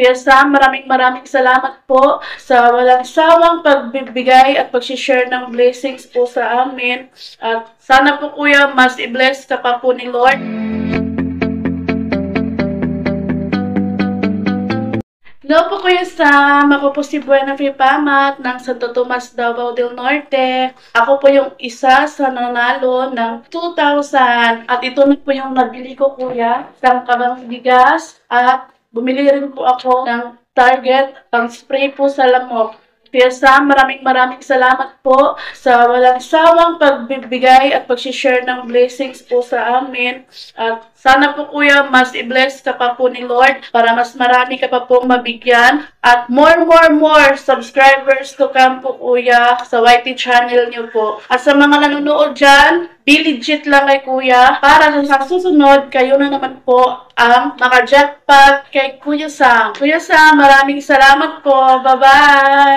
Kuya Sam, maraming salamat po sa walang sawang pagbibigay at pag-share ng blessings po sa amin. At sana po Kuya, mas i-bless ka pa po ni Lord. Hello po Kuya Sam, ako po si Buena Fipamat ng Santo Tomas, Davao del Norte. Ako po yung isa sa nanalo ng 2,000 at ito na po yung nabili ko Kuya, isang kabang bigas at bumili rin po ako ng Target, ang spray po sa lamok. Kuya Sam, maraming salamat po sa walang sawang pagbibigay at pag-share ng blessings po sa amin. At sana po Kuya, mas i-bless ka pa po ni Lord para mas marami ka pa pong mabigyan. At more subscribers to come po Kuya sa YT channel niyo po. At sa mga nanonood dyan, be legit lang kay Kuya para sa susunod, kayo na naman po ang maka-jackpot kay Kuya Sam. Kuya Sam, maraming salamat po. Bye-bye!